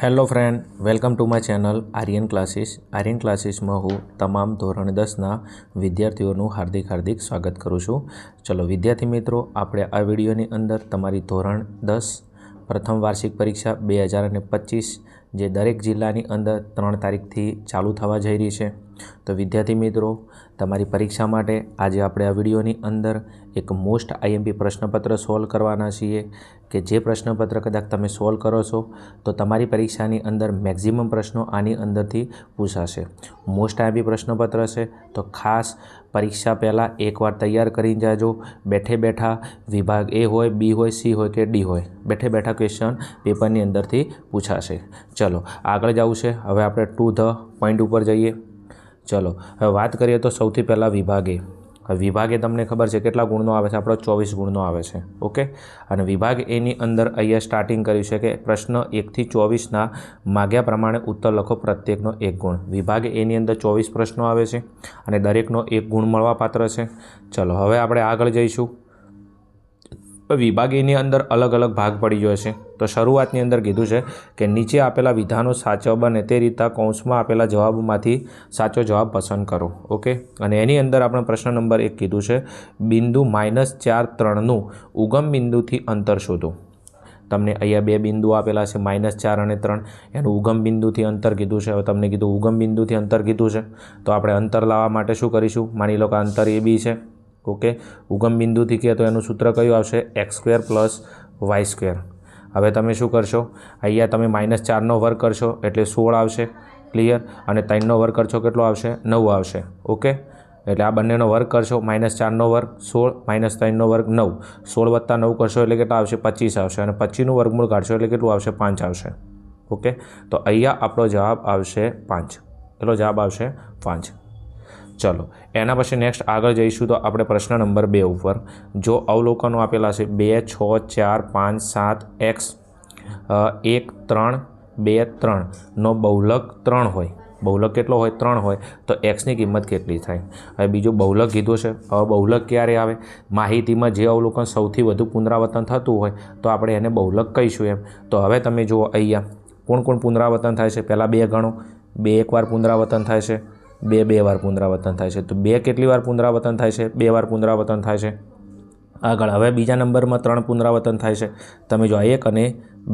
Hello friend, welcome to my channel Aryan classes. Aryan ક્લાસીસમાં હું તમામ ધોરણ 10ના વિદ્યાર્થીઓનું હાર્દિક સ્વાગત કરું છું. ચલો વિદ્યાર્થી મિત્રો, આપણે આ વિડીયોની અંદર તમારી ધોરણ 10 પ્રથમ વાર્ષિક પરીક્ષા 2025 જે દરેક જિલ્લાની અંદર 3 તારીખથી ચાલુ થવા જઈ રહી છે. તો વિદ્યાર્થી મિત્રો, તમારી પરીક્ષા માટે આજે આપણે આ વિડીયોની અંદર એક મોસ્ટ આઈએમપી પ્રશ્નપત્ર સોલ્વ કરવાના છીએ કે જે પ્રશ્નપત્ર કદાચ તમે સોલ્વ કરો છો તો તમારી પરીક્ષાની અંદર મેક્સિમમ પ્રશ્નો આની અંદરથી પૂછાશે. મોસ્ટ આઈએમપી પ્રશ્નપત્ર છે તો ખાસ પરીક્ષા પહેલાં એકવાર તૈયાર કરીને જાજો. બેઠે બેઠા વિભાગ એ હોય, બી હોય, સી હોય કે ડી હોય, બેઠે બેઠા ક્વેશ્ચન પેપરની અંદરથી પૂછાશે. ચલો આગળ જવું છે. હવે આપણે ટુ ધ પોઈન્ટ ઉપર જઈએ. ચલો હવે વાત કરીએ તો સૌથી પહેલાં વિભાગે. વિભાગે તમને ખબર છે કેટલા ગુણનો આવે છે? આપણો 24 ગુણનો આવે છે. ઓકે, અને વિભાગ એની અંદર અહીંયા સ્ટાર્ટિંગ કર્યું છે કે પ્રશ્ન 1થી 24ના માગ્યા પ્રમાણે ઉત્તર લખો, પ્રત્યેકનો 1 ગુણ. વિભાગ એની અંદર 24 પ્રશ્નો આવે છે અને દરેકનો 1 ગુણ મળવાપાત્ર છે. ચલો હવે આપણે આગળ જઈશું. વિભાગ એની અંદર અલગ અલગ ભાગ પડી ગયો છે. તો શરૂઆતની અંદર કીધું છે કે નીચે આપેલા વિધાનો સાચા બને તે રીતે કૌંસમાં આપેલા જવાબમાંથી સાચો જવાબ પસંદ કરો. ઓકે, અને એની અંદર આપણે પ્રશ્ન નંબર 1 કીધું છે બિંદુ -4, 3નું ઉગમ બિંદુથી અંતર શોધો. તમને અહીંયા 2 બિંદુ આપેલા છે, -4 અને 3. એનું ઉગમ બિંદુથી અંતર કીધું છે. હવે તમને કીધું ઉગમ બિંદુથી અંતર કીધું છે તો આપણે અંતર લાવવા માટે શું કરીશું? માની લો કે અંતર એ બી છે. ઓકે, ઉગમ બિંદુથી કહે તો એનું સૂત્ર કયું આવશે? x² + y². હવે તમે શું કરશો? અહીંયા તમે -4નો વર્ગ કરશો એટલે 16 આવશે. ક્લિયર? અને 3નો વર્ગ કરશો કેટલો આવશે? 9 આવશે. ઓકે, એટલે આ બંનેનો વર્ગ કરશો. -4નો વર્ગ 16, -3નો વર્ગ 9, 16 + 9 કરશો એટલે કેટલા આવશે? 25 આવશે. અને 25નું વર્ગમૂળ કાઢશો એટલે કેટલું આવશે? 5 આવશે. ઓકે, તો અહીંયા આપણો જવાબ આવશે 5. એટલો જવાબ આવશે 5. ચલો એના પછી નેક્સ્ટ આગળ જઈશું તો આપણે પ્રશ્ન નંબર 2 ઉપર. જો અવલોકનો આપેલા છે 2, 6, 4, 5, 7, x 1, 3, 2, 3નો બહુલક 3 હોય, બહુલક કેટલો હોય? 3 હોય, તો xની કિંમત કેટલી થાય? હવે બીજું બહુલક કીધું છે. હવે બહુલક ક્યારે આવે? માહિતીમાં જે અવલોકન સૌથી વધુ પુનરાવર્તન થતું હોય તો આપણે એને બહુલક કહીશું એમ. તો હવે તમે જુઓ અહીંયા કોણ કોણ પુનરાવર્તન થાય છે? પહેલાં 2 ગણો. 2 એક વાર પુનરાવર્તન થાય છે, 2 બે વાર પુનરાવર્તન થાય છે. તો 2 કેટલી વાર પુનરાવર્તન થાય છે? 2 વાર પુનરાવર્તન થાય છે. આગળ હવે બીજા નંબરમાં 3 પુનરાવર્તન થાય છે. તમે જો 1 અને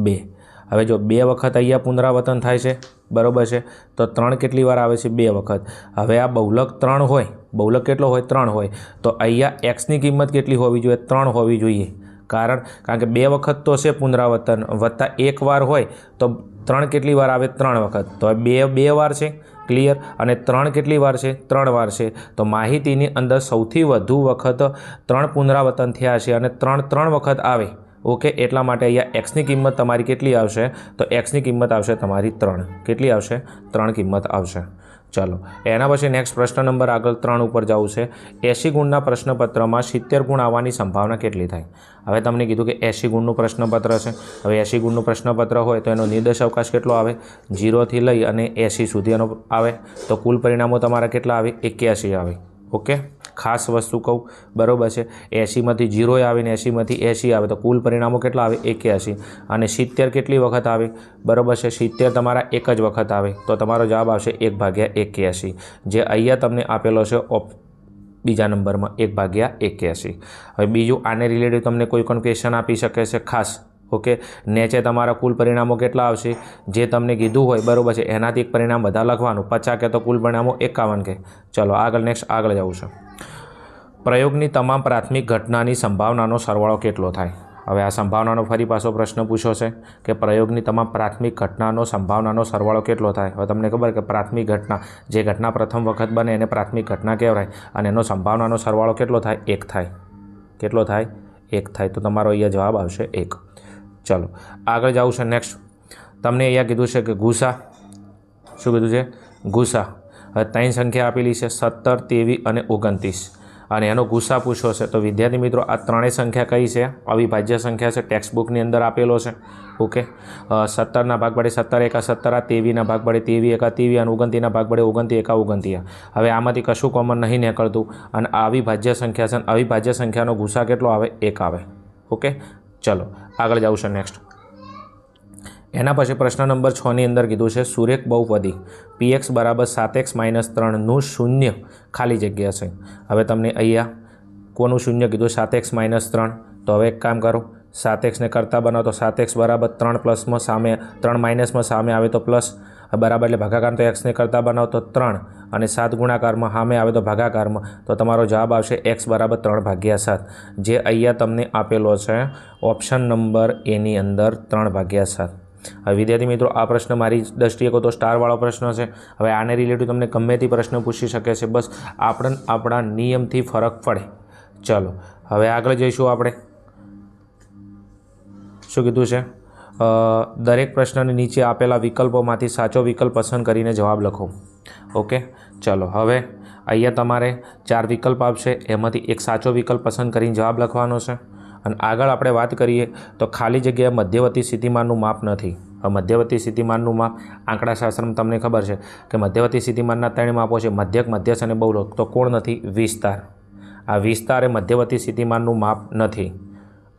2. હવે જો 2 વખત અહીંયા પુનરાવર્તન થાય છે, બરાબર છે, તો 3 કેટલી વાર આવે છે? 2 વખત. હવે આ બહુલક 3 હોય, બહુલક કેટલો હોય? 3 હોય, તો અહીંયા xની કિંમત કેટલી હોવી જોઈએ? 3 હોવી જોઈએ. કારણ કે 2 વખત તો છે પુનરાવર્તન, વત્તા 1 વાર હોય તો 3 કેટલી વાર આવે? 3 વખત. તો 2 વાર છે. ક્લિયર? અને 3 કેટલી વાર છે? 3 વાર છે. તો માહિતીની અંદર સૌથી વધુ વખત 3 પુનરાવર્તન થયા છે અને 3 વખત આવે. ઓકે, એટલા માટે અહીંયા xની કિંમત તમારી કેટલી આવશે? તો xની કિંમત આવશે તમારી 3. કેટલી આવશે? 3 કિંમત આવશે. ચાલો એના પછી નેક્સ્ટ પ્રશ્ન નંબર આગળ 3 ઉપર જવું છે. 80 ગુણના પ્રશ્નપત્રમાં 70 ગુણ આવવાની સંભાવના કેટલી થાય? હવે તમને કીધું કે 80 ગુણનું પ્રશ્નપત્ર છે. હવે 80 ગુણનું પ્રશ્નપત્ર હોય તો એનો નિર્દેશ અવકાશ કેટલો આવે? 0થી લઈ અને 80 સુધી એનો આવે. તો કુલ પરિણામો તમારા કેટલા આવે? 81 આવે. ઓકે, ખાસ વસ્તુ કહું, બરાબર છે, 80માંથી 0 આવે ને 80માંથી 80 આવે તો કુલ પરિણામો કેટલા આવે? 81. અને 70 કેટલી વખત આવે? બરાબર છે, 70 તમારા એક જ વખત આવે. તો તમારો જવાબ આવશે 1/81, જે અહીંયા તમને આપેલો છે બીજા નંબરમાં 1/81. હવે બીજું આને રિલેટેડ તમને કોઈ પણ ક્વેશ્ચન આપી શકે છે ખાસ. ઓકે, નીચે તમારા કુલ પરિણામો કેટલા આવશે જે તમને કીધું હોય, બરાબર છે, એનાથી એક પરિણામ વધારે લખવાનું. 50 કે તો કુલ પરિણામો 51 કે. ચલો આગળ નેક્સ્ટ આગળ જવું છે. પ્રયોગની તમામ પ્રાથમિક ઘટનાની સંભાવનાનો સરવાળો કેટલો થાય? હવે આ સંભાવનાનો ફરી પાછો પ્રશ્ન પૂછ્યો છે કે પ્રયોગની તમામ પ્રાથમિક ઘટનાનો સંભાવનાનો સરવાળો કેટલો થાય? હવે તમને ખબર કે પ્રાથમિક ઘટના, જે ઘટના પ્રથમ વખત બને એને પ્રાથમિક ઘટના કહેવાય અને એનો સંભાવનાનો સરવાળો કેટલો થાય? 1 થાય. કેટલો થાય? 1 થાય. તો તમારો અહીંયા જવાબ આવશે 1. ચલો આગળ જવું છે. નેક્સ્ટ તમને અહીંયા કીધું છે કે ગુસા. શું કીધું છે? ગુસા. હવે 3 સંખ્યા આપેલી છે, 17, 23 અને 29, અને એનો ગુસા પૂછ્યો છે. તો વિદ્યાર્થી મિત્રો, આ ત્રણેય સંખ્યા કઈ છે? અવિભાજ્ય સંખ્યા છે. ટેક્સ્ટ બુકની અંદર આપેલો છે. ઓકે, 17ના ભાગ વડે 17 એકા 17, 23ના ભાગ વડે 23 એકા 23 અને 29ના ભાગ વડે 29 એકા 29. હવે આમાંથી કશું કોમન નહીં નીકળતું અને આ અવિભાજ્ય સંખ્યા છે. અને અવિભાજ્ય સંખ્યાનો ગુસા કેટલો આવે? 1 આવે. ઓકે, ચલો આગળ જવું છે. નેક્સ્ટ એના પછી પ્રશ્ન નંબર 6ની અંદર કીધું છે સુરેખ બહુપદી px બરાબર 7x - 3નું શૂન્ય ખાલી જગ્યા છે. હવે તમને અહીંયા કોનું શૂન્ય કીધું 7x - 3, તો હવે એક કામ કરો 7xને કરતા બનાવો તો 7x બરાબર 3 પ્લસમાં સામે 3 માઇનસમાં સામે આવે તો પ્લસ બરાબર એટલે ભાગાકાર તો એક્સને કરતા બનાવો તો 3 અને 7 ગુણાકારમાં સામે આવે તો ભાગાકારમાં તો તમારો જવાબ આવશે x બરાબર 3/7 જે અહીંયા તમને આપેલો છે ઓપ્શન નંબર એની અંદર 3/7. હવે વિદ્યાર્થી મિત્રો આ પ્રશ્ન મારી દૃષ્ટિએ કહો તો સ્ટારવાળો પ્રશ્ન છે. હવે આને રિલેટેડ તમને ગમે તે પ્રશ્ન પૂછી શકે છે, બસ આપણા નિયમથી ફરક પડે. ચલો હવે આગળ જઈશું. આપણે શું કીધું છે દરેક પ્રશ્નની નીચે આપેલા વિકલ્પોમાંથી સાચો વિકલ્પ પસંદ કરીને જવાબ લખો. ઓકે, ચલો હવે અહીંયા તમારે 4 વિકલ્પ આપશે, એમાંથી એક સાચો વિકલ્પ પસંદ કરીને જવાબ લખવાનો છે. અને આગળ આપણે વાત કરીએ તો ખાલી જગ્યાએ મધ્યવર્તી સ્થિતિમાનનું માપ નથી. મધ્યવર્તી સ્થિતિમાનનું માપ આંકડાશાસ્ત્રમાં તમને ખબર છે કે મધ્યવર્તી સ્થિતિમાનના 3 માપો છે, મધ્યક, મધ્યસ્થ અને બહુલક. તો કોણ નથી? વિસ્તાર. આ વિસ્તાર એ મધ્યવર્તી સ્થિતિમાનનું માપ નથી.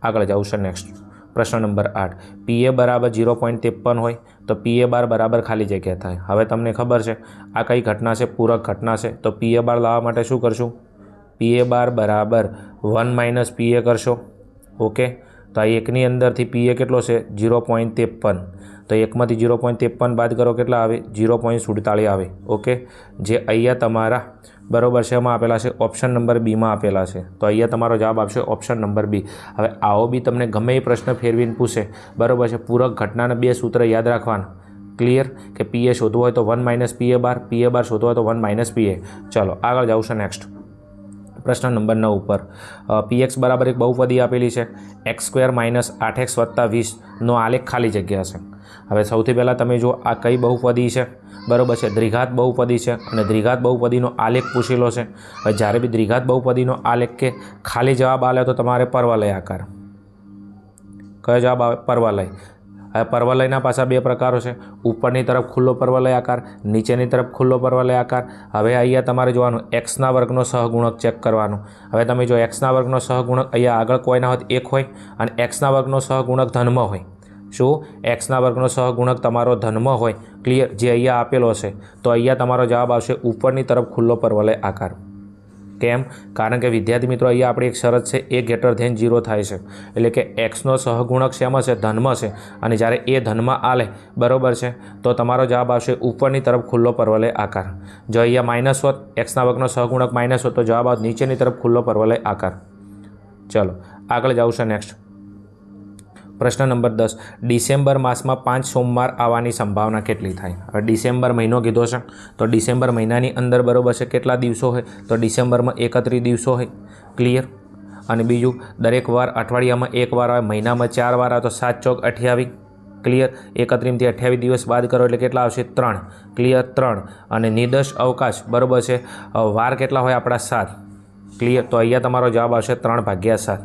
આગળ જાઉં છે નેક્સ્ટ પ્રશ્ન નંબર 8. PA બરાબર 0.53 હોય તો PA બાર બરાબર ખાલી જગ્યા થાય. હવે તમને ખબર છે આ કઈ ઘટના છે? પૂરક ઘટના છે. તો PA બાર લાવવા માટે શું કરશું? PA બાર બરાબર 1 - PA કરશો. ઓકે, તો આ એકની અંદરથી PA કેટલો છે? 0.53. તો એકમાંથી 0.53 બાદ કરો કેટલા આવે? 0.47 આવે. ઓકે, જે અહીંયા તમારા બરાબર છે એમાં આપેલા છે ઓપ્શન નંબર બીમાં આપેલા છે. તો અહીંયા તમારો જવાબ આવશે ઓપ્શન નંબર બી. હવે આવો બી તમને ગમે એ પ્રશ્ન ફેરવીને પૂછે, બરાબર છે, પૂરક ઘટનાના 2 સૂત્ર યાદ રાખવાના. ક્લિયર? કે PA શોધવું હોય તો 1 - PA બાર, PA બાર શોધવું હોય તો 1 - PA. ચલો આગળ જાઉં છે નેક્સ્ટ પ્રશ્ન નંબર 9 ઉપર. px બરાબર એક બહુપદી આપેલી છે x² - 8x + 20નો આલેખ ખાલી જગ્યા છે. હવે સૌથી પહેલાં તમે જો આ કઈ બહુપદી છે? બરાબર છે, દ્વિઘાત બહુપદી છે અને દ્વિઘાત બહુપદીનો આલેખ પૂછેલો છે. હવે જ્યારે બી દ્વિઘાત બહુપદીનો આલેખ કે ખાલી જવાબ આવે તો તમારે પરવલય આકાર. કયો જવાબ આવે? પરવલય. હવે પરવલયના પાછા 2 પ્રકારો છે, ઉપરની તરફ ખુલ્લો પરવલય આકાર, નીચેની તરફ ખુલ્લો પરવલય આકાર. હવે અહીંયા તમારે જોવાનું x² વર્ગનો સહગુણક ચેક કરવાનો. હવે તમે જો x² વર્ગનો સહગુણક અહીંયા આગળ કોઈ ના હોય 1 હોય અને x² વર્ગનો સહગુણક ધનમાં હોય. શું? x² વર્ગનો સહગુણક તમારો ધનમાં હોય. ક્લિયર? જે અહીંયા આપેલો છે. તો અહીંયા તમારો જવાબ આવશે ઉપરની તરફ ખુલ્લો પરવલય આકાર. કેમ? કારણ કે વિદ્યાર્થી મિત્રો અહીંયા આપણી એક શરત છે a > 0 થાય છે, એટલે કે xનો સહગુણક શેમાં છે? ધનમાં છે. અને જ્યારે એ ધનમાં આલે, બરાબર છે, તો તમારો જવાબ આવશે ઉપરની તરફ ખુલ્લો પરવલય આકાર. જો અહીંયા માઇનસ હોત, x² વર્ગનો સહગુણક માઇનસ હોત તો જવાબ આવત નીચેની તરફ ખુલ્લો પરવલય આકાર. ચલો આગળ જાઉં છે નેક્સ્ટ પ્રશ્ન નંબર 10. ડિસેમ્બર માસમાં 5 સોમવાર આવવાની સંભાવના કેટલી થાય? હવે ડિસેમ્બર મહિનો કીધો છે તો ડિસેમ્બર મહિનાની અંદર બરાબર છે કેટલા દિવસો હોય? તો ડિસેમ્બરમાં 31 દિવસો હોય. ક્લિયર? અને બીજું દરેક વાર અઠવાડિયામાં 1 વાર આવે, મહિનામાં 4 વાર આવે તો 7 ચોક 28. ક્લિયર? 31 થી 28 દિવસ બાદ કરો એટલે કેટલા આવશે? 3. ક્લિયર? 3. અને નિર્દોષ અવકાશ બરાબર છે વાર કેટલા હોય આપણા? 7. ક્લિયર? તો અહીંયા તમારો જવાબ આવશે 3/7.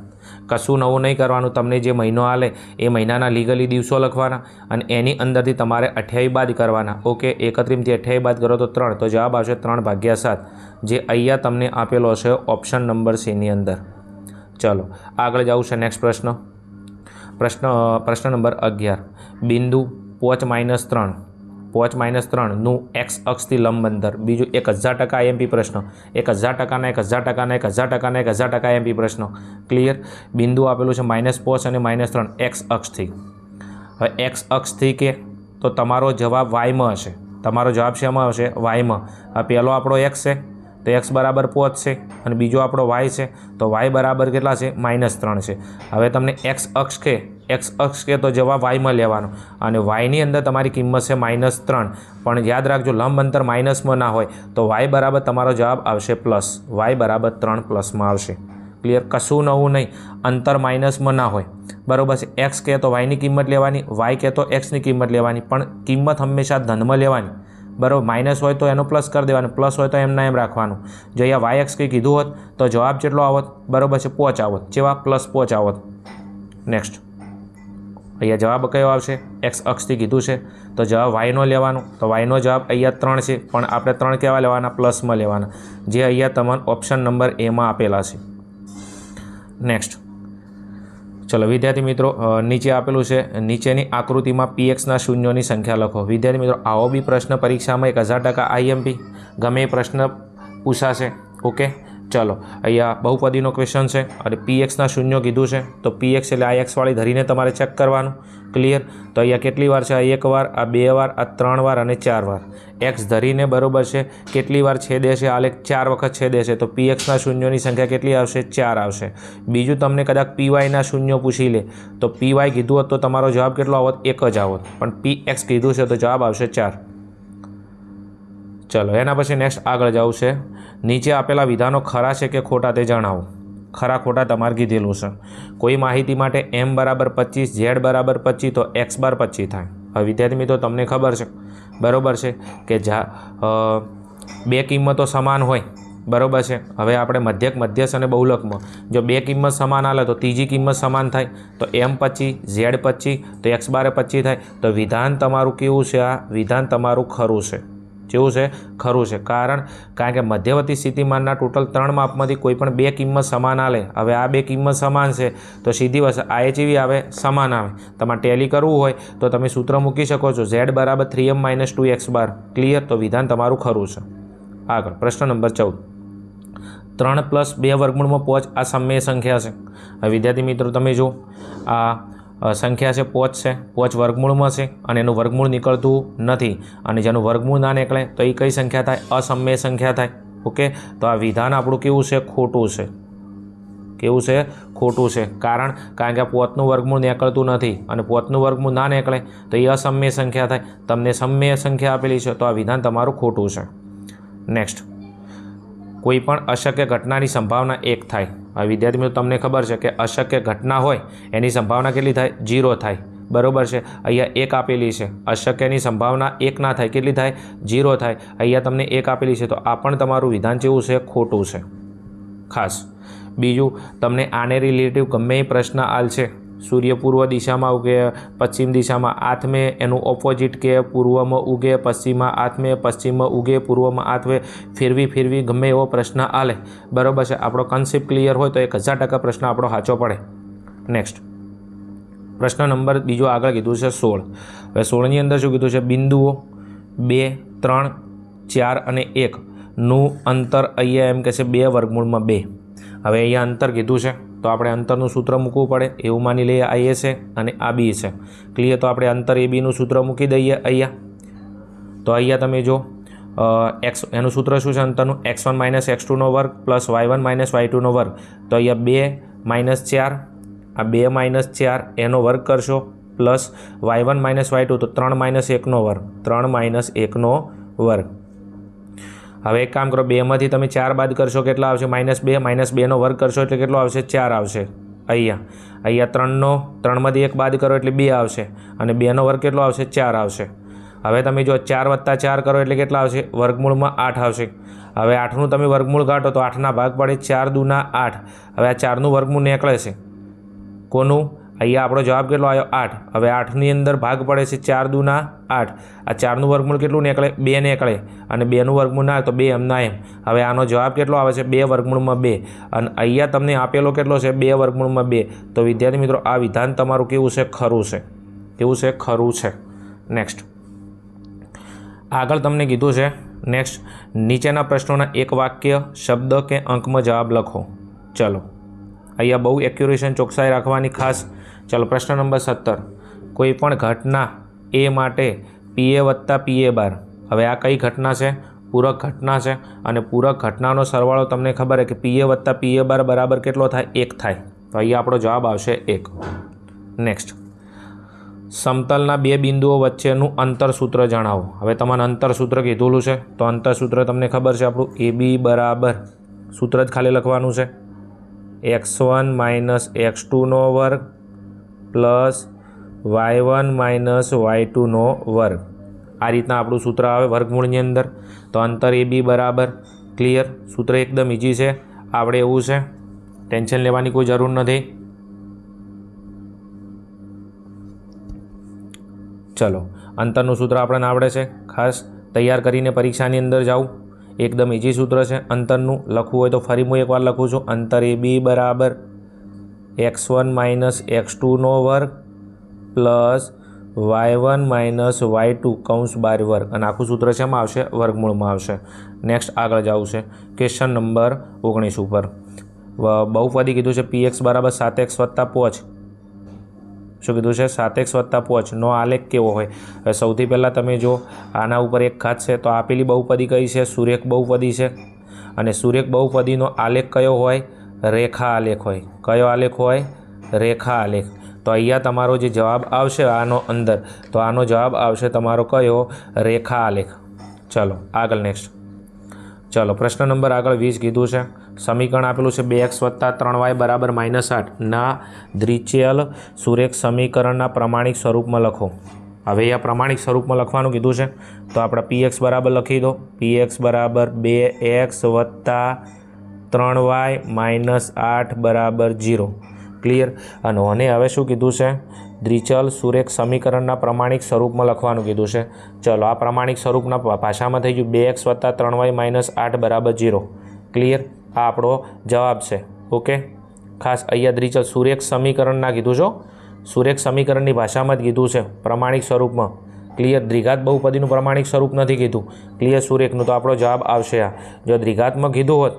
કશું નવું નહીં કરવાનું. તમને જે મહિનો આલે એ મહિનાના લીગલી દિવસો લખવાના અને એની અંદરથી તમારે 28 બાદ કરવાના. ઓકે, 31 થી 28 બાદ કરો તો 3, તો જવાબ આવશે 3/7 જે અહીંયા તમને આપેલો છે ઓપ્શન નંબર C ની અંદર. ચલો આગળ જાઉં છે નેક્સ્ટ પ્રશ્ન નંબર 11. બિંદુ 5 - 3નું x અક્ષથી લંબ અંતર. બીજું 1000% IMP પ્રશ્ન, 1000%ના 1000%ના 1000%ના 1000% IMP પ્રશ્નો. ક્લિયર? બિંદુ આપેલું છે -5 અને -3 x અક્ષથી. હવે x અક્ષથી કે તો તમારો જવાબ y-માં હશે. તમારો જવાબ શેમાં આવશે? y-માં. આ પહેલો આપણો x છે તો x બરાબર 5 છે અને બીજો આપણો y છે તો y બરાબર કેટલા છે? -3 છે. હવે તમને x અક્ષ કે તો જવાબ y-માં લેવાનો અને y-ની અંદર તમારી કિંમત છે -3. પણ યાદ રાખજો લંબ અંતર માઇનસમાં ના હોય તો y બરાબર તમારો જવાબ આવશે પ્લસ. y બરાબર 3 પ્લસમાં આવશે. ક્લિયર? કશું નવું નહીં. અંતર માઇનસમાં ના હોય, બરાબર છે. x કહે તો y-ની કિંમત લેવાની, y કહે તો x-ની કિંમત લેવાની, પણ કિંમત હંમેશા ધનમાં લેવાની. બરાબર? માઇનસ હોય તો એનો પ્લસ કરી દેવાનું, પ્લસ હોય તો એમના એમ રાખવાનું. જો અહીંયા y અક્ષ કંઈ કીધું હોત તો જવાબ કેટલો આવત? બરાબર છે 5 આવત. જેવા +5 આવત. નેક્સ્ટ અહીંયા જવાબ કયો આવશે? x અક્ષથી કીધું છે તો જવાબ y-નો લેવાનો. તો y-નો જવાબ અહીંયા 3 છે પણ આપણે 3 કેવા લેવાના? પ્લસમાં લેવાના, જે અહીંયા તમને ઓપ્શન નંબર A માં આપેલા છે. નેક્સ્ટ ચલો વિદ્યાર્થી મિત્રો, નીચે આપેલું છે નીચેની આકૃતિમાં પીએક્સના શૂન્યોની સંખ્યા લખો. વિદ્યાર્થી મિત્રો, આવો બી પ્રશ્ન પરીક્ષામાં 1000% આઈએમપી ગમે એ પ્રશ્ન પૂછાશે. ઓકે, ચલો અહીંયા બહુપદીનો ક્વેશ્ચન છે અને પીએક્સના શૂન્યો કીધું છે, તો પીએક્સ એટલે આ એક્સવાળી ધરીને તમારે ચેક કરવાનું. ક્લિયર? તો અહીંયા કેટલી વાર છે? આ 1 વાર, આ 2 વાર, આ 3 વાર અને 4 વાર. એક્સ ધરીને બરાબર છે કેટલી વાર છેદે છે? આલેખ 4 વખત છેદે છે, તો પીએક્સના શૂન્યોની સંખ્યા કેટલી આવશે? 4 આવશે. બીજું તમને કદાચ પીવાયના શૂન્યો પૂછી લે તો પીવાય કીધું હોત તો તમારો જવાબ કેટલો આવત? 1 જ આવત, પણ પીએક્સ કીધું છે તો જવાબ આવશે 4. ચલો એના પછી નેક્સ્ટ આગળ જવું છે. નીચે આપેલા વિધાનો ખરા છે કે ખોટા તે જણાવો. ખરા ખોટા તમારે કીધેલું છે. કોઈ માહિતી માટે m બરાબર 25, z બરાબર 25 તો x બાર 25 થાય. હવે વિદ્યાર્થી મિત્રો તમને ખબર છે બરાબર છે કે બે કિંમતો સમાન હોય બરાબર છે. હવે આપણે મધ્યક, મધ્યસ્થ અને બહુલકમાં જો બે કિંમત સમાન આવે તો ત્રીજી કિંમત સમાન થાય, તો m 25, z 25 તો x બારે 25 થાય. તો વિધાન તમારું કેવું છે? આ વિધાન તમારું ખરું છે. કેવું છે? ખરું છે. કારણ કે મધ્યવર્તી સ્થિતિમાનના ટોટલ 3 માપમાંથી કોઈ પણ બે કિંમત સમાન આવે. હવે આ બે કિંમત સમાન છે તો સીધી વસ્તુ આ જેવી આવે, સમાન આવે. તમારે ટેલી કરવું હોય તો તમે સૂત્ર મૂકી શકો છો, z બરાબર 3m - 2x બાર. ક્લિયર? તો વિધાન તમારું ખરું છે. આગળ પ્રશ્ન નંબર 14. 3 + 2 વર્ગમૂળમાં 5 આ સમય સંખ્યા છે. હવે વિદ્યાર્થી મિત્રો તમે જો આ સંખ્યા છે 5 છે, 5 વર્ગમૂળમાં છે અને એનું વર્ગમૂળ નીકળતું નથી, અને જેનું વર્ગમૂળ ના નીકળે તો એ કઈ સંખ્યા થાય? અસમય સંખ્યા થાય. ઓકે, તો આ વિધાન આપણું કેવું છે? ખોટું છે. કેવું છે? ખોટું છે. કારણ કે 5નું વર્ગમૂળ નીકળતું નથી અને 5નું વર્ગમૂળ ના નીકળે તો એ અસમય સંખ્યા થાય. તમને સમય સંખ્યા આપેલી છે તો આ વિધાન તમારું ખોટું છે. નેક્સ્ટ, કોઈ પણ અશક્ય ઘટનાની સંભાવના 1 થાય. હવે વિદ્યાર્થી મિત્રો તમને ખબર છે કે અશક્ય ઘટના હોય એની સંભાવના કેટલી થાય? 0 થાય. બરાબર છે. અહીંયા 1 આપેલી છે, અશક્યની સંભાવના 1 ના થાય. કેટલી થાય? 0 થાય. અહીંયા તમને 1 આપેલી છે તો આ પણ તમારું વિધાન કેવું છે? ખોટું છે. ખાસ બીજું, તમને આને રિલેટિવ ગમે એ પ્રશ્ન આલ છે, સૂર્ય પૂર્વ દિશામાં ઉગે, પશ્ચિમ દિશામાં આથમે, એનું ઓપોઝિટ કે પૂર્વમાં ઉગે, પશ્ચિમમાં આથમે, પશ્ચિમમાં ઉગે, પૂર્વમાં આથમે, ફેરવી ગમે એવો પ્રશ્ન આલે. બરાબર છે. આપણો કન્સેપ્ટ ક્લિયર હોય તો 1000% પ્રશ્ન આપણો સાચો પડે. નેક્સ્ટ પ્રશ્ન નંબર બીજો આગળ કીધું છે 16. હવે 16ની અંદર શું કીધું છે? બિંદુઓ 2, 3, 4 અને 1નું અંતર અહીંયા એમ કહે છે 2 વર્ગમૂળમાં 2. હવે અહીંયા અંતર કીધું છે તો આપણે અંતરનું સૂત્ર મૂકવું પડે. એવું માની લઈએ આ એ છે અને આ બી છે. ક્લિયર? તો આપણે અંતર એ બીનું સૂત્ર મૂકી દઈએ અહીંયા. તો અહીંયા તમે જો એક્સ એનું સૂત્ર શું છે અંતરનું? x1 - x2 વર્ગ પ્લસ y1 - y2 વર્ગ. તો અહીંયા 2 - 4, આ 2 - 4 એનો વર્ગ કરશો પ્લસ y1 - y2 તો 3 - 1 વર્ગ, 3 - 1 વર્ગ. હવે એક કામ કરો, 2માંથી તમે 4 બાદ કરશો કેટલા આવશે? -2. -2નો વર્ગ કરશો એટલે કેટલો આવશે? 4 આવશે. અહીંયા 3માંથી 1 બાદ કરો એટલે 2 આવશે અને 2નો વર્ગ કેટલો આવશે? 4 આવશે. હવે તમે જો 4 + 4 કરો એટલે કેટલા આવશે? વર્ગમૂળમાં 8 આવશે. હવે 8નું તમે વર્ગમૂળ કાઢો તો 8ના ભાગ પડે, 4 × 2 = 8. હવે આ 4નું વર્ગમૂળ નીકળે છે કોનું? અહીંયા આપણો જવાબ કેટલો આવ્યો? 8. હવે 8ની અંદર ભાગ પડે છે 4 × 2 = 8. આ 4નું વર્ગમૂળ કેટલું નીકળે? 2 નીકળે અને 2નું વર્ગમૂળ ના આવે તો 2 એમના એમ. હવે આનો જવાબ કેટલો આવે છે? 2 વર્ગમૂળમાં 2. અને અહીંયા તમને આપેલો કેટલો છે? 2 વર્ગમૂળમાં 2. તો વિદ્યાર્થી મિત્રો આ વિધાન તમારું કેવું છે? ખરું છે. કેવું છે? ખરું છે. નેક્સ્ટ આગળ તમને કીધું છે નેક્સ્ટ, નીચેના પ્રશ્નોના એક વાક્ય, શબ્દ કે અંકમાં જવાબ લખો. ચલો અહીંયા બહુ એક્યુરેશન, ચોકસાઈ રાખવાની ખાસ. ચલો પ્રશ્ન નંબર 17. કોઈ પણ ઘટના એ માટે PA + PA બાર. હવે આ કઈ ઘટના છે? પૂરક ઘટના છે અને પૂરક ઘટનાનો સરવાળો તમને ખબર છે કે PA + PA બાર બરાબર કેટલો થાય? 1 થાય. તો અહીંયા આપણો જવાબ આવશે 1. નેક્સ્ટ, સમતલના બે બિંદુઓ વચ્ચેનું અંતર સૂત્ર જણાવો. હવે તમારે અંતર સૂત્ર કીધું છે તો અંતર સૂત્ર તમને ખબર છે આપણું AB બરાબર, સૂત્ર જ ખાલી લખવાનું છે, x1 - x2 વર્ગ પ્લસ y1 - y2 વર્ગ. આ રીતના આપણું સૂત્ર આવે વર્ગમૂળની અંદર. તો અંતર AB બરાબર. ક્લિયર? સૂત્ર એકદમ ઇઝી છે, આપણે એવું છે, ટેન્શન લેવાની કોઈ જરૂર નથી. ચલો અંતરનું સૂત્ર આપણને આવડે છે, ખાસ તૈયાર કરીને પરીક્ષાની અંદર જાઉં. એકદમ ઇઝી સૂત્ર છે અંતરનું. લખવું હોય તો ફરી હું એકવાર લખું છું, અંતર AB બરાબર x1 માઇનસ x2નો વર્ગ પ્લસ y1 માઇનસ y2 કૌંસ બાર વર્ગ અને આખું સૂત્ર શેમાં આવશે? વર્ગમૂળમાં આવશે. નેક્સ્ટ આગળ જવું છે ક્વેશ્ચન નંબર 19 ઉપર. બહુપદી કીધું છે px બરાબર 7x વત્તા 5. શું કીધું છે? 7x વત્તા 5નો આલેખ કેવો હોય? હવે સૌથી પહેલાં તમે જો આના ઉપર એક ઘાત છે તો આપેલી બહુપદી કઈ છે? સુરેખ બહુપદી છે. અને સુરેખ બહુપદીનો આલેખ કયો હોય? રેખા આલેખ હોય. કયો આલેખ હોય? રેખા આલેખ. તો અહીંયા તમારો જે જવાબ આવશે આનો અંદર, તો આનો જવાબ આવશે તમારો કયો? રેખા આલેખ. ચલો આગળ નેક્સ્ટ. ચલો પ્રશ્ન નંબર આગળ 20 કીધું છે. સમીકરણ આપેલું છે 2x વત્તા 3y બરાબર -8 ના દ્વિચલ સુરેખ સમીકરણના પ્રમાણિક સ્વરૂપમાં લખો. હવે અહીંયા પ્રમાણિક સ્વરૂપમાં લખવાનું કીધું છે તો આપણે px બરાબર લખી દો. px બરાબર 2x વત્તા 3y -8 બરાબર 0. ક્લિયર. અને હવે શું કીધું છે? દ્વિચલ સુરેખ સમીકરણના પ્રમાણિક સ્વરૂપમાં લખવાનું કીધું છે. ચલો આ પ્રમાણિક સ્વરૂપના ભાષામાં થઈ ગયું 2x વત્તા 3y -8 બરાબર 0. ક્લિયર. આ આપણો જવાબ છે. ઓકે. ખાસ અહીંયા દ્વિચલ સુરેખ સમીકરણના કીધું છો, સુરેખ સમીકરણની ભાષામાં જ કીધું છે પ્રમાણિક સ્વરૂપમાં. ક્લિયર. દ્વિઘાત બહુપદીનું પ્રમાણિક સ્વરૂપ નથી કીધું. ક્લિયર. સુરેખનું તો આપણો જવાબ આવશે આ. જો દ્વિઘાતમાં કીધું હોત,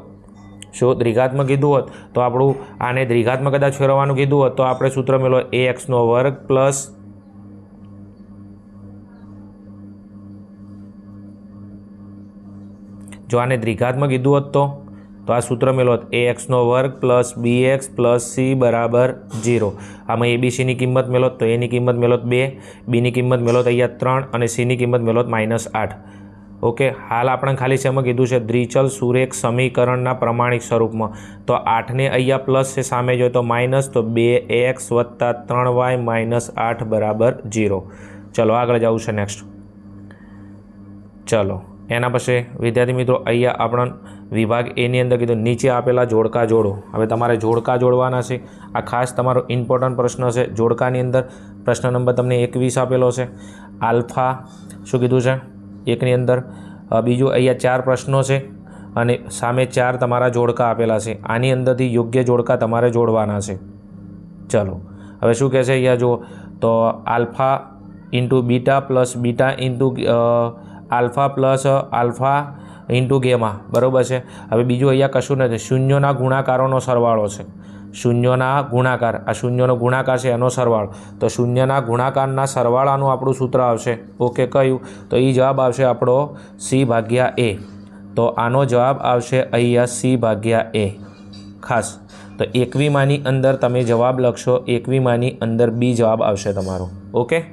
શું દ્વિઘાતમાં કીધું હોત તો આપણું આને દ્વિઘાતમાં કદાચ ફેરવવાનું કીધું હોત તો આપણે સૂત્ર મેળવો ax² પ્લસ જો આને દ્વિઘાતમાં કીધું હોત તો આ સૂત્ર મેળવો ax² plus bx plus c બરાબર 0. આમાં abcની કિંમત મેળવત તો એની કિંમત મેળવત 2, બીની કિંમત મેળવત અહીંયા 3 અને સીની કિંમત મેળવત -8. ઓકે. હાલ આપણે ખાલી શેમાં કીધું છે? દ્વિચલ સુરેખ સમીકરણના પ્રમાણિક સ્વરૂપમાં. તો 8ને અહીંયા પ્લસ છે, સામે જોઈએ તો માઇનસ, તો 2x વત્તા 3y -8 બરાબર 0. ચલો આગળ જવું છે નેક્સ્ટ. ચલો એના પછી વિદ્યાર્થી મિત્રો અહીંયા આપણને વિભાગ એની અંદર કીધું નીચે આપેલા જોડકા જોડો. હવે તમારે જોડકા જોડવાના છે. આ ખાસ તમારો ઇમ્પોર્ટન્ટ પ્રશ્ન છે. જોડકાની અંદર પ્રશ્ન નંબર તમને 21 આપેલો છે. આલ્ફા શું કીધું છે? એકની અંદર. બીજું અહીંયા 4 પ્રશ્નો છે અને સામે 4 તમારા જોડકા આપેલા છે. આની અંદરથી યોગ્ય જોડકા તમારે જોડવાના છે. ચલો હવે શું કહે છે અહીંયા જુઓ તો alpha into beta plus beta into alpha plus alpha into gamma. બરાબર છે. હવે બીજું અહીંયા કશું નથી, શૂન્યોના ગુણાકારોનો સરવાળો છે. શૂન્યોના ગુણાકાર, આ શૂન્યનો ગુણાકાર છે એનો સરવાળો. તો શૂન્યના ગુણાકારના સરવાળાનું આપણું સૂત્ર આવશે. ઓકે. કયું? તો એ જવાબ આવશે આપણો c/a. તો આનો જવાબ આવશે અહીંયા c/a. ખાસ તો 21માની અંદર તમે જવાબ લખશો, 21માની અંદર બી જવાબ આવશે તમારો. ઓકે.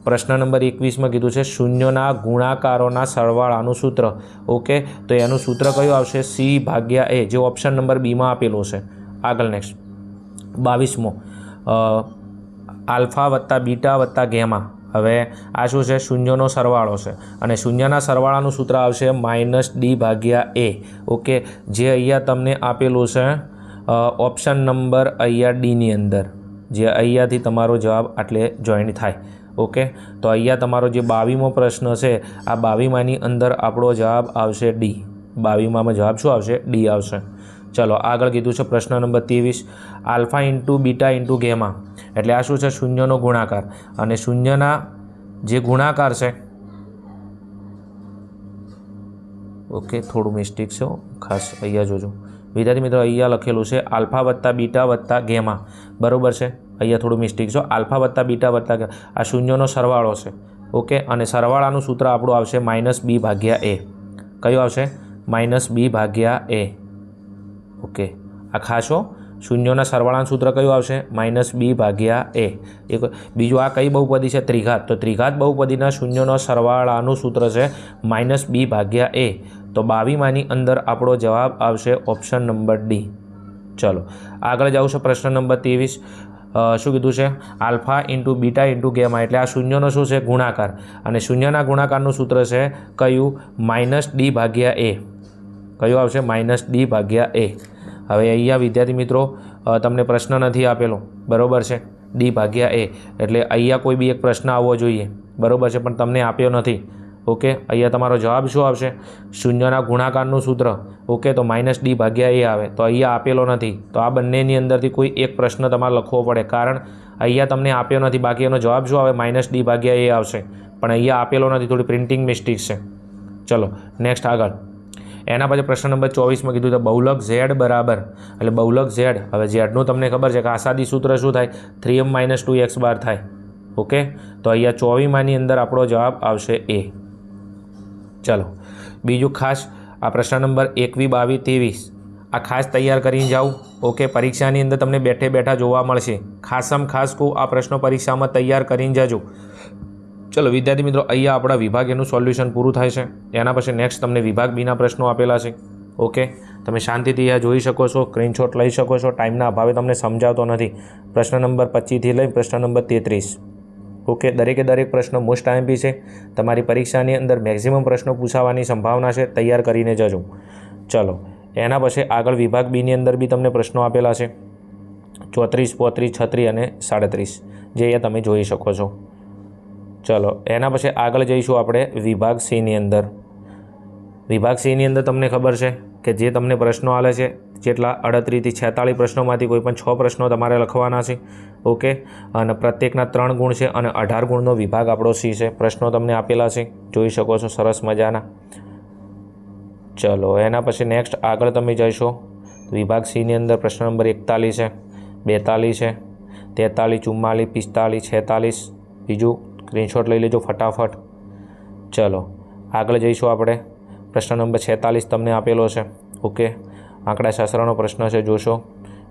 પ્રશ્ન નંબર 21માં કીધું છે શૂન્યોના ગુણાકારોના સરવાળાનું સૂત્ર. ઓકે. તો એનું સૂત્ર કયું આવશે? c/a, જે ઓપ્શન નંબર બીમાં આપેલું છે. આગળ નેક્સ્ટ 22મો આલ્ફા વત્તા બીટા વત્તા ગેમા. હવે આ શું છે? શૂન્યનો સરવાળો છે અને શૂન્યના સરવાળાનું સૂત્ર આવશે -d/a. ઓકે. જે અહીંયા તમને આપેલું છે ઓપ્શન નંબર અહીંયા ડીની અંદર, જે અહીંયાથી તમારો જવાબ આટલે જોઈન્ટ થાય. ઓકે. તો અહીંયા તમારો જે 22મો પ્રશ્ન છે, આ 22માની અંદર આપણો જવાબ આવશે ડી. 22માં જવાબ શું આવશે? ડી આવશે. ચલો આગળ કીધું છે પ્રશ્ન number 23 alpha into beta into gamma. એટલે આ શું છે? શૂન્યનો ગુણાકાર. અને શૂન્યના જે ગુણાકાર છે, ઓકે થોડું મિસ્ટેક છે ખાસ અહીંયા જોજો વિદ્યાર્થી મિત્રો. અહીંયા લખેલું છે આલ્ફા વત્તા બીટા વત્તા ગેમા. બરાબર છે. અહીંયા થોડું મિસ્ટેક છે. આલ્ફા વત્તા બીટા વત્તા આ શૂન્યનો સરવાળો છે. ઓકે. અને સરવાળાનું સૂત્ર આપણું આવશે -b/a. કયું આવશે? -b/a. ઓકે. આ ખાસ હો, શૂન્યોના સરવાળાનું સૂત્ર કયું આવશે? -b/a. એક બીજું આ કઈ બહુપદી છે? ત્રિઘાત. તો ત્રિઘાત બહુપદીના શૂન્યોના સરવાળાનું સૂત્ર છે -b/a. તો 22માની અંદર આપણો જવાબ આવશે ઓપ્શન નંબર ડી. ચલો આગળ જાઉં છે પ્રશ્ન નંબર 23. શું કીધું છે? Alpha into beta into gamma. એટલે આ શૂન્યનો શું છે? ગુણાકાર. અને શૂન્યના ગુણાકારનું સૂત્ર છે કયું? -d/a. કયું આવશે? -d/a. હવે અહીંયા વિદ્યાર્થી મિત્રો તમને પ્રશ્ન નથી આપેલો. બરાબર છે. d/a એટલે અહીંયા કોઈ બી એક પ્રશ્ન આવવો જોઈએ. બરાબર છે. પણ તમને આપ્યો નથી. ઓકે, અહીંયા તમારો જવાબ શું આવશે? શૂન્યના ગુણાકારનું સૂત્ર. ઓકે, તો -d ભાગ્યા a આવે. તો અહીંયા આપેલો નથી, તો આ બંનેની અંદરથી કોઈ એક પ્રશ્ન તમારે લખવો પડે, કારણ અહીંયા તમને આપ્યો નથી. બાકી એનો જવાબ શું આવે? -d ભાગ્યા a આવશે, પણ અહીંયા આપેલો નથી. થોડી પ્રિન્ટિંગ મિસ્ટેક છે. ચલો નેક્સ્ટ આગળ. એના પછી પ્રશ્ન નંબર 24માં કીધું તો બહુલક z બરાબર, એટલે બહુલક z, હવે ઝેડનું તમને ખબર છે કે આસાદી સૂત્ર શું થાય? 3m - 2x બાર થાય. ઓકે, તો અહીંયા 24માની અંદર આપણો જવાબ આવશે a. ચલો બીજું ખાસ આ પ્રશ્ન નંબર 21, 22, 23 આ ખાસ તૈયાર કરીને જાઓ. ઓકે, પરીક્ષાની અંદર તમને બેઠે બેઠા જોવા મળશે. ખાસ કહું, આ પ્રશ્નો પરીક્ષામાં તૈયાર કરીને જજો. ચલો વિદ્યાર્થી મિત્રો, અહીંયા આપણા વિભાગ એનું સોલ્યુશન પૂરું થાય છે. એના પછી નેક્સ્ટ તમને વિભાગ બીના પ્રશ્નો આપેલા છે. ઓકે, તમે શાંતિથી આ જોઈ શકો છો, સ્ક્રીનશોટ લઈ શકો છો. ટાઈમના અભાવે તમને સમજાવતો નથી. પ્રશ્ન નંબર 25થી લઈ પ્રશ્ન નંબર 33. ઓકે, દરેક પ્રશ્ન મોસ્ટ આઈએમપી છે. તમારી પરીક્ષાની અંદર મેક્સિમમ પ્રશ્નો પૂછાવાની સંભાવના છે. તૈયાર કરીને જજો. ચલો એના પછી આગળ વિભાગ બીની અંદર બી તમને પ્રશ્નો આપેલા છે 34, 35, 36 અને 37, જે અહીંયા તમે જોઈ શકો છો. ચલો એના પછી આગળ જઈશું આપણે વિભાગ સીની અંદર. વિભાગ સીની અંદર તમને ખબર છે કે જે તમને પ્રશ્નો આલે છે જેટલા 38 થી 46 પ્રશ્નોમાંથી કોઈ પણ 6 પ્રશ્નો તમારે લખવાના છે. ઓકે, અને પ્રત્યેકના 3 ગુણ છે અને 18 ગુણનો વિભાગ આપણો સી છે. પ્રશ્નો તમને આપેલા છે, જોઈ શકો છો, સરસ મજાના. ચલો એના પછી નેક્સ્ટ આગળ તમે જઈશો વિભાગ સીની અંદર પ્રશ્ન નંબર 41 છે, 42 છે, 43, 44, 45, 46. બીજું સ્ક્રીનશોટ લઈ લેજો ફટાફટ. ચલો આગળ જઈશું આપણે. પ્રશ્ન નંબર 46 તમને આપેલો છે. ઓકે, આંકડાશાસ્ત્રનો પ્રશ્ન છે, જોશો.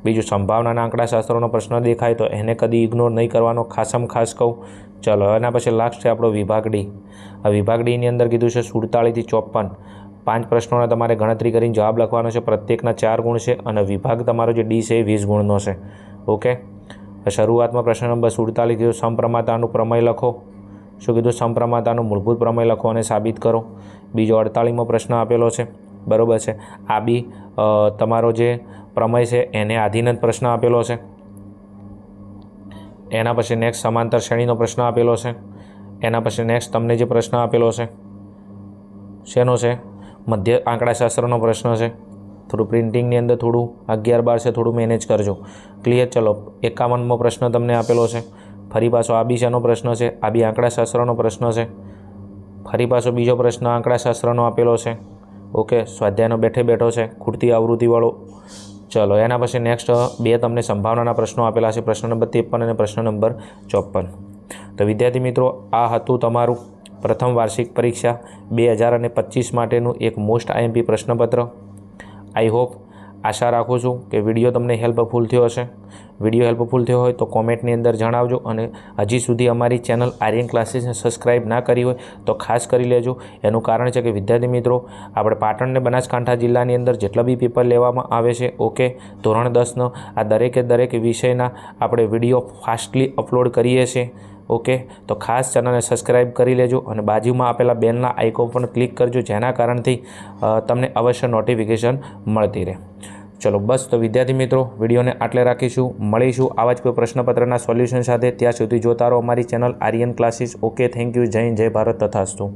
બીજું સંભાવનાના આંકડાશાસ્ત્રનો પ્રશ્ન દેખાય તો એને કદી ઇગ્નોર નહીં કરવાનો, ખાસ કહું. ચલો એના પછી લાસ્ટ છે આપણો વિભાગ ડી. આ વિભાગ ડીની અંદર કીધું છે 47 થી 54, 5 પ્રશ્નોના તમારે ગણતરી કરીને જવાબ લખવાનો છે. પ્રત્યેકના 4 ગુણ છે અને વિભાગ તમારો જે ડી છે એ 20 ગુણનો છે. ઓકે, શરૂઆતમાં પ્રશ્ન નંબર 47 કીધું સમપ્રમાણતાનું પ્રમેય લખો. શું કીધું? સમપ્રમાણતાનું મૂળભૂત પ્રમેય લખો અને સાબિત કરો. બીજો 48મો પ્રશ્ન આપેલો છે, બરાબર છે. આ બી તમારો જે પ્રમેય છે એને આધીન જ પ્રશ્ન આપેલો છે. એના પછી નેક્સ્ટ સમાંતર શ્રેણીનો પ્રશ્ન આપેલો છે. એના પછી નેક્સ્ટ તમને જે પ્રશ્ન આપેલો છે શેનો છે? મધ્ય આંકડાશાસ્ત્રનો પ્રશ્ન છે. થોડું પ્રિન્ટિંગની અંદર થોડું 11-12 છે, થોડું મેનેજ કરજો. ક્લિયર? ચલો 51મો પ્રશ્ન તમને આપેલો છે. ફરી પાછો આ બી શેનો પ્રશ્ન છે? આ બી આંકડાશાસ્ત્રનો પ્રશ્ન છે. ફરી પાછો બીજો પ્રશ્ન આંકડાશાસ્ત્રનો આપેલો છે. ઓકે, સ્વાધ્યાયનો બેઠો છે, ખૂટતી આવૃત્તિવાળો. ચલો એના પછી નેક્સ્ટ 2 તમને સંભાવનાના પ્રશ્નો આપેલા છે, પ્રશ્ન નંબર 53 અને પ્રશ્ન નંબર 54. તો વિદ્યાર્થી મિત્રો, આ હતું તમારું પ્રથમ વાર્ષિક પરીક્ષા 2025 માટેનું એક મોસ્ટ આઈએમપી પ્રશ્નપત્ર. આઈ હોપ, આશા રાખું છું કે વિડીયો તમને હેલ્પફુલ થયો હશે. વિડીયો હેલ્પફુલ થયો હોય તો કોમેન્ટની અંદર જણાવજો. અને હજી સુધી અમારી ચેનલ આર્યન ક્લાસીસને સબસ્ક્રાઈબ ના કરી હોય તો ખાસ કરી લેજો. એનું કારણ છે કે વિદ્યાર્થી મિત્રો, આપણે પાટણ અને બનાસકાંઠા જિલ્લાની અંદર જેટલા બી પેપર લેવામાં આવે છે, ઓકે, ધોરણ 10નો આ દરેક વિષયના આપણે વિડીયો ફાસ્ટલી અપલોડ કરીએ છીએ. ઓકે, તો ખાસ ચેનલને સબસ્ક્રાઈબ કરી લેજો અને બાજુમાં આપેલા બેલના આઇકોન પર ક્લિક કરજો, જેના કારણથી તમને અવશ્ય નોટિફિકેશન મળતી રહે. ચલો બસ, તો વિદ્યાર્થી મિત્રો, વિડીયોને આટલે રાખીશું. મળીશું આવા જ કોઈ પ્રશ્નપત્રના સોલ્યુશન સાથે. ત્યાં સુધી જોતા રહો અમારી channel Aryan classes. Okay, thank you. Jai Hind, જય ભારત, તથાસ્તુ.